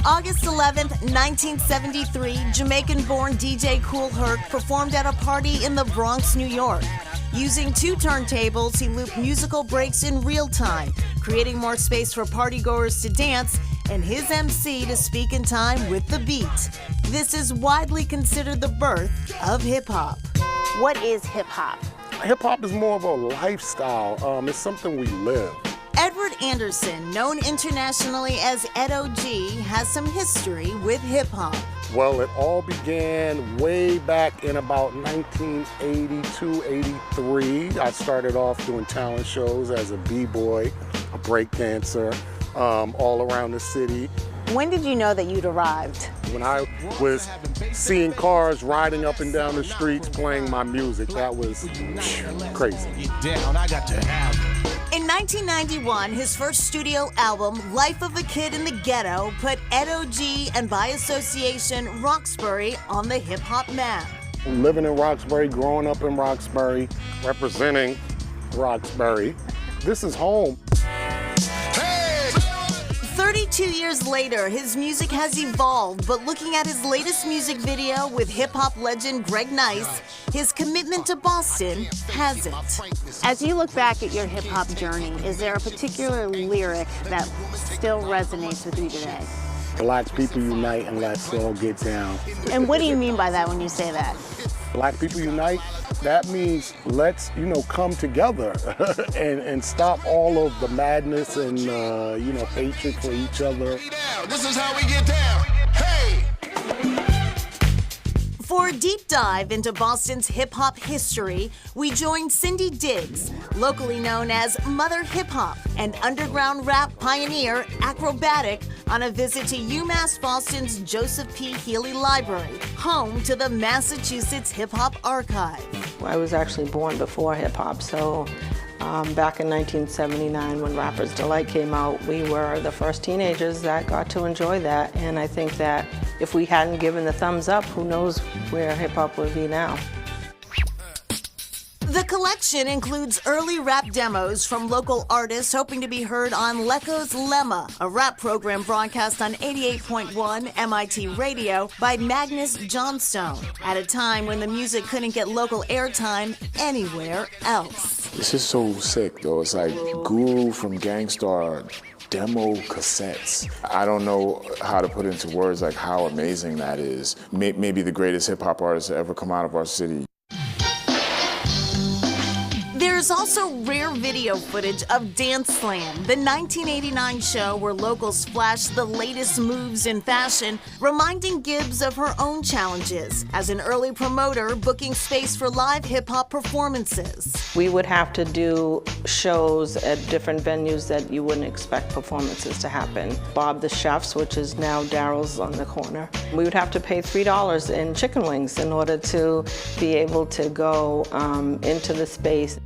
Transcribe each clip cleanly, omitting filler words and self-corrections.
August 11th, 1973, Jamaican-born DJ Kool Herc performed at a party in the Bronx, New York. Using two turntables, he looped musical breaks in real time, creating more space for partygoers to dance and his MC to speak in time with the beat. This is widely considered the birth of hip-hop. What is hip-hop? Hip-hop is more of a lifestyle. It's something we live. Edward Anderson, known internationally as Ed O.G., has some history with hip-hop. Well, it all began way back in about 1982, 83. I started off doing talent shows as a b-boy, a breakdancer, all around the city. When did you know that you'd arrived? When I was seeing cars riding up and down the streets playing my music, that was crazy. In 1991, his first studio album, Life of a Kid in the Ghetto, put Ed O.G. and by association, Roxbury on the hip-hop map. Living in Roxbury, growing up in Roxbury, representing Roxbury, this is home. 32 years later, his music has evolved, but looking at his latest music video with hip-hop legend Greg Nice, his commitment to Boston hasn't. As you look back at your hip-hop journey, is there a particular lyric that still resonates with you today? Black people unite and let's all get down. And what do you mean by that when you say that? Black people unite, that means let's, come together and stop all of the madness and, hatred for each other. This is how we get down. Hey! For a deep dive into Boston's hip-hop history, we joined Cindy Diggs, locally known as Mother Hip Hop, and underground rap pioneer Akrobatik, on a visit to UMass Boston's Joseph P. Healy Library, home to the Massachusetts Hip Hop Archive. I was actually born before hip hop, so back in 1979 when Rapper's Delight came out, we were the first teenagers that got to enjoy that, and I think that if we hadn't given the thumbs up, who knows where hip hop would be now. The collection includes early rap demos from local artists hoping to be heard on Lecco's Lemma, a rap program broadcast on 88.1 MIT Radio by Magnus Johnstone, at a time when the music couldn't get local airtime anywhere else. It's just so sick, though. It's like Guru from Gang Starr demo cassettes. I don't know how to put into words like how amazing that is. Maybe the greatest hip-hop artist to ever come out of our city. There's also rare video footage of Dance Slam, the 1989 show where locals flashed the latest moves in fashion, reminding Gibbs of her own challenges as an early promoter booking space for live hip-hop performances. We would have to do shows at different venues that you wouldn't expect performances to happen. Bob the Chef's, which is now Daryl's on the corner. We would have to pay $3 in chicken wings in order to be able to go into the space.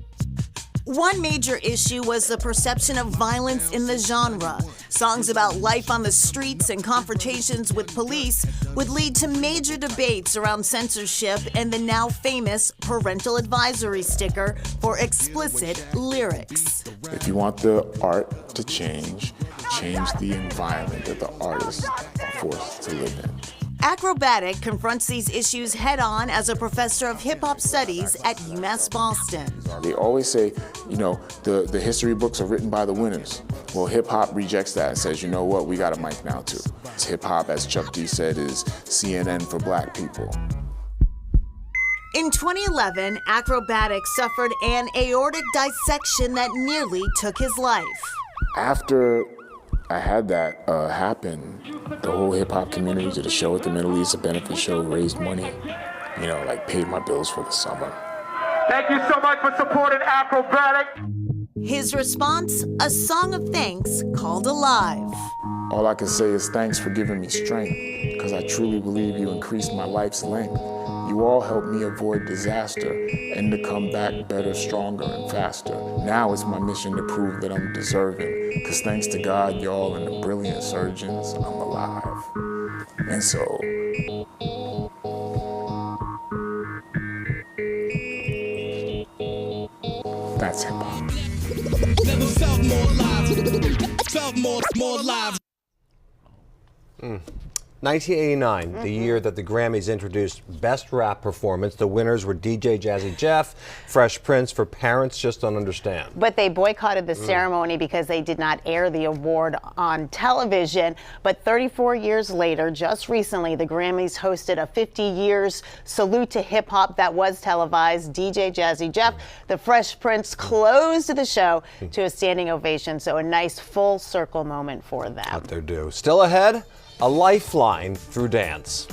One major issue was the perception of violence in the genre. Songs about life on the streets and confrontations with police would lead to major debates around censorship and the now famous parental advisory sticker for explicit lyrics. If you want the art to change the environment that the artists are forced to live in. Akrobatik confronts these issues head-on as a professor of hip-hop studies at UMass Boston. They always say, the history books are written by the winners. Well, hip-hop rejects that and says, you know what, we got a mic now too. Hip-hop, as Chuck D said, is CNN for black people. In 2011, Akrobatik suffered an aortic dissection that nearly took his life. After I had that happen, the whole hip-hop community did a show at the Middle East, a benefit show, raised money, paid my bills for the summer. Thank you so much for supporting Akrobatik. His response, a song of thanks called Alive. All I can say is thanks for giving me strength, because I truly believe you increased my life's length. You all helped me avoid disaster and to come back better, stronger, and faster. Now it's my mission to prove that I'm deserving, because thanks to God, y'all, and the brilliant surgeons, I'm alive. And so, that's hip-hop. Never felt more alive. Felt more alive. 1989, the year that the Grammys introduced Best Rap Performance. The winners were DJ Jazzy Jeff, Fresh Prince for Parents Just Don't Understand. But they boycotted the ceremony because they did not air the award on television. But 34 years later, just recently, the Grammys hosted a 50 years salute to hip hop that was televised. DJ Jazzy Jeff, the Fresh Prince closed the show to a standing ovation. So a nice full circle moment for them. Out there, do. Still ahead, a lifeline through dance.